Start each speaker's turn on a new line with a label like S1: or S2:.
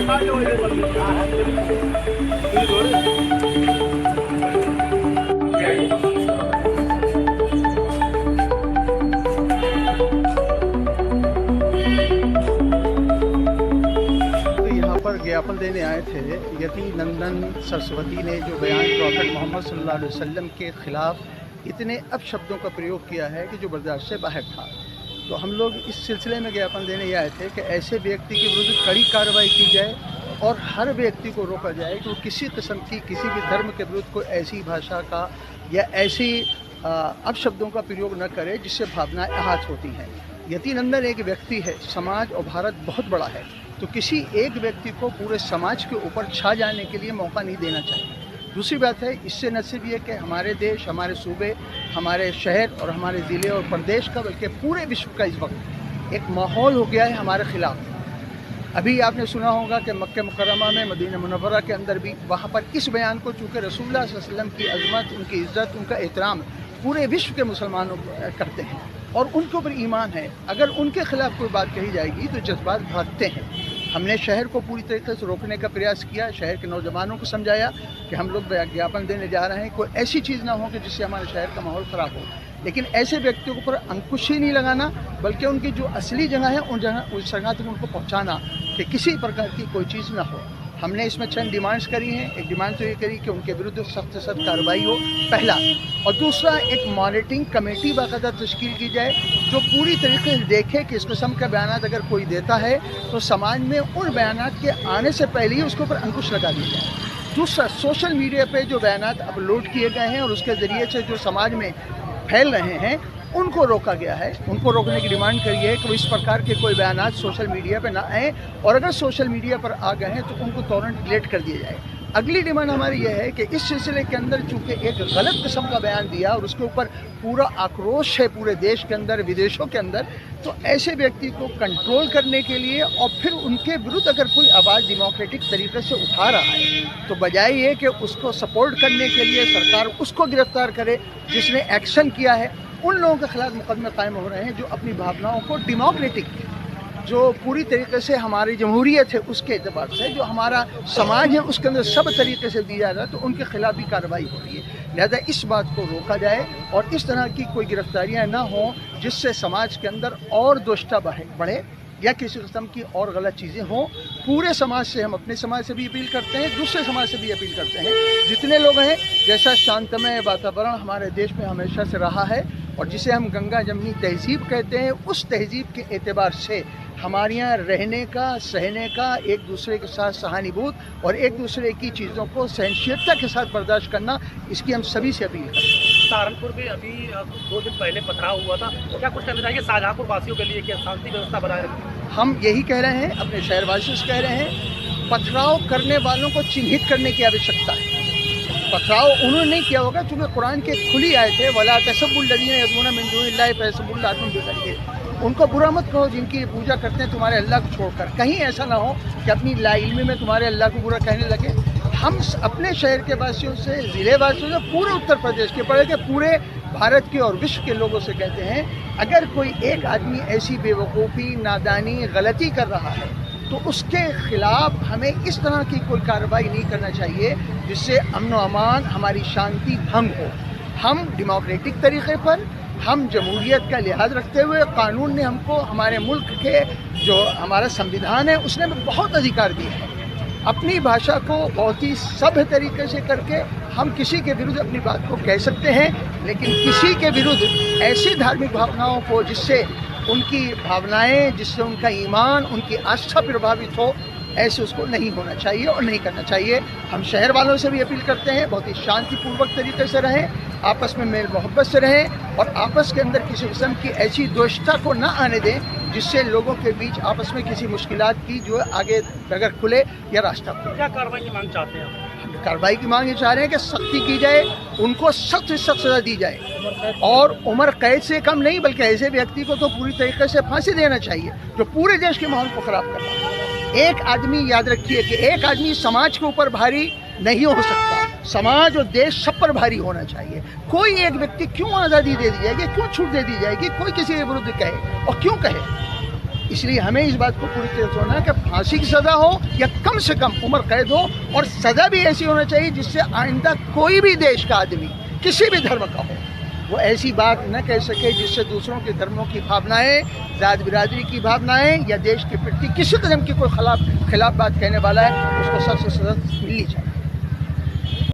S1: पर ज्ञापन देने आए थे यति नंदन सरस्वती ने जो बयान प्रॉफेट मोहम्मद सल्लल्लाहु अलैहि वसल्लम के ख़िलाफ़ इतने अपशब्दों का प्रयोग किया है कि जो बर्दाश्त से बाहर था। तो हम लोग इस सिलसिले में ज्ञापन देने आए थे कि ऐसे व्यक्ति के विरुद्ध कड़ी कार्रवाई की जाए और हर व्यक्ति को रोका जाए कि वो किसी किस्म की किसी भी धर्म के विरुद्ध कोई ऐसी भाषा का या ऐसी अपशब्दों का प्रयोग न करे जिससे भावनाएं आहत होती हैं। यति नंदन एक व्यक्ति है, समाज और भारत बहुत बड़ा है, तो किसी एक व्यक्ति को पूरे समाज के ऊपर छा जाने के लिए मौका नहीं देना चाहिए। दूसरी बात है, इससे न सिर्फ ये कि हमारे देश, हमारे सूबे, हमारे शहर और हमारे ज़िले और प्रदेश का बल्कि पूरे विश्व का इस वक्त एक माहौल हो गया है हमारे ख़िलाफ़। अभी आपने सुना होगा कि मक्का मुकर्रमा में, मदीना मुनव्वरा के अंदर भी वहाँ पर इस बयान को चूँकि रसूलुल्लाह सल्लल्लाहु अलैहि वसल्लम की अज़मत, उनकी इज़्ज़त, उनका एहतराम पूरे विश्व के मुसलमानों करते हैं और उनके ऊपर ईमान है। अगर उनके ख़िलाफ़ कोई बात कही जाएगी तो जज्बात भागते हैं। हमने शहर को पूरी तरीके से रोकने का प्रयास किया, शहर के नौजवानों को समझाया कि हम लोग ज्ञापन देने जा रहे हैं, कोई ऐसी चीज़ ना हो कि जिससे हमारे शहर का माहौल ख़राब हो। लेकिन ऐसे व्यक्तियों के ऊपर अंकुश ही नहीं लगाना, बल्कि उनकी जो असली जगह है उस जगह तक उनको पहुँचाना कि किसी प्रकार की कोई चीज़ ना हो। हमने इसमें चंद डिमांड्स करी हैं। एक डिमांड तो ये करी कि उनके विरुद्ध सख्त से सख्त कार्रवाई हो, पहला, और दूसरा एक मॉनिटरिंग कमेटी बाकायदा तश्कील की जाए जो पूरी तरीके से देखे कि इस किस्म का बयान अगर कोई देता है तो समाज में उन बयान के आने से पहले ही उसके ऊपर अंकुश लगा दिया जाए। दूसरा, सोशल मीडिया पे जो बयान अपलोड किए गए हैं और उसके ज़रिए से जो समाज में फैल रहे हैं उनको रोका गया है। उनको रोकने की डिमांड करी है कि वो इस प्रकार के कोई बयान सोशल मीडिया पर ना आए और अगर सोशल मीडिया पर आ गए हैं तो उनको तुरंत डिलीट कर दिया जाए। अगली डिमांड हमारी यह है कि इस सिलसिले के अंदर चूँकि एक गलत किस्म का बयान दिया और उसके ऊपर पूरा आक्रोश है पूरे देश के अंदर, विदेशों के अंदर, तो ऐसे व्यक्ति को कंट्रोल करने के लिए और फिर उनके विरुद्ध अगर कोई आवाज़ डेमोक्रेटिक तरीके से उठा रहा है तो बजाय ये कि उसको सपोर्ट करने के लिए सरकार उसको गिरफ्तार करे जिसने एक्शन किया है, उन लोगों के खिलाफ मुकदमे कायम हो रहे हैं जो अपनी भावनाओं को डेमोक्रेटिक, जो पूरी तरीके से हमारी जमहूरियत है उसके एतबार से जो हमारा समाज है उसके अंदर सब तरीके से दिया जाए, तो उनके खिलाफ भी कार्रवाई हो रही है। लिहाजा इस बात को रोका जाए और इस तरह की कोई गिरफ्तारियां ना हों जिससे समाज के अंदर और दुष्टता बढ़े या किसी किस्म की और गलत चीज़ें हों। पूरे समाज से, हम अपने समाज से भी अपील करते हैं, दूसरे समाज से भी अपील करते हैं, जितने लोग हैं, जैसा शांतमय वातावरण हमारे देश में हमेशा से रहा है और जिसे हम गंगा जमनी तहजीब कहते हैं, उस तहजीब के एतबार से हमारे यहाँ रहने का, सहने का, एक दूसरे के साथ सहानुभूत और एक दूसरे की चीज़ों को सहनशीलता के साथ बर्दाश्त करना, इसकी हम सभी से अपील करते हैं।
S2: सहारनपुर में अभी 2 दिन पहले पथराव हुआ था, क्या कुछ कहना चाहिए शाहजहाँपुर वासियों के लिए कि शांति व्यवस्था बनाए रखें?
S1: हम यही कह रहे हैं, अपने शहरवासियों से कह रहे हैं, पथराव करने वालों को चिन्हित करने की आवश्यकता है। पथराव उन्होंने नहीं किया होगा क्योंकि कुरान के खुली आयत है, वला तसब्बुल लज़ीना यदऊना मिन दूनिल्लाहि फयसब्बुल्लाह अदवन बिग़ैरि, उनको बुरा मत कहो जिनकी पूजा करते हैं तुम्हारे अल्लाह को छोड़कर। कहीं ऐसा ना हो कि अपनी लाइल्मी में तुम्हारे अल्लाह को बुरा कहने लगे। हम अपने शहर के वासियों से, ज़िले वासियों से, पूरे उत्तर प्रदेश के पड़े के पूरे भारत के और विश्व के लोगों से कहते हैं, अगर कोई एक आदमी ऐसी बेवकूफ़ी, नादानी, गलती कर रहा है तो उसके खिलाफ हमें इस तरह की कोई कार्रवाई नहीं करना चाहिए जिससे अमन व अमान, हमारी शांति भंग हो। हम डेमोक्रेटिक तरीक़े पर, हम जमहूरियत का लिहाज रखते हुए, कानून ने हमको, हमारे मुल्क के जो हमारा संविधान है उसने हमें बहुत अधिकार दिए हैं। अपनी भाषा को बहुत ही सभ्य तरीके से करके हम किसी के विरुद्ध अपनी बात को कह सकते हैं, लेकिन किसी के विरुद्ध ऐसी धार्मिक भावनाओं को जिससे उनकी भावनाएं, जिससे उनका ईमान, उनकी आस्था प्रभावित हो, ऐसे उसको नहीं होना चाहिए और नहीं करना चाहिए। हम शहर वालों से भी अपील करते हैं बहुत ही शांतिपूर्वक तरीके से रहें, आपस में मेल मोहब्बत से रहें और आपस के अंदर किसी किस्म की ऐसी दुष्टता को ना आने दें जिससे लोगों के बीच आपस में किसी मुश्किलात की जो आगे डगर खुले या रास्ता खुले।
S2: क्या कार्रवाई की मांग चाहते हैं आप?
S1: कार्रवाई की मांग ये चाह रहे हैं कि सख्ती की जाए, उनको सख्त से सख्त सज़ा दी जाए और उम्र कैद से कम नहीं बल्कि ऐसे व्यक्ति को तो पूरी तरीके से फांसी देना चाहिए जो पूरे देश के माहौल को ख़राब कर रहा है। एक आदमी, याद रखिए कि एक आदमी समाज के ऊपर भारी नहीं हो सकता, समाज और देश सब पर भारी होना चाहिए। कोई एक व्यक्ति क्यों आज़ादी दे दी जाएगी, क्यों छूट दे दी जाएगी, कोई किसी के विरुद्ध कहे और क्यों कहे? اس لیے ہمیں اس بات کو پوری طرح سے ہونا ہے کہ پھانسی کی سزا ہو یا کم سے کم عمر قید ہو، اور سزا بھی ایسی ہونا چاہیے جس سے آئندہ کوئی بھی دیش کا آدمی کسی بھی دھرم کا ہو وہ ایسی بات نہ کہہ سکے جس سے دوسروں کے دھرموں کی بھاونائیں، ذات برادری کی بھاونائیں یا دیش کے پرتی کسی قسم کی کوئی خلاف بات کہنے والا ہے اس کو سخت سے سزا ملنی چاہیے۔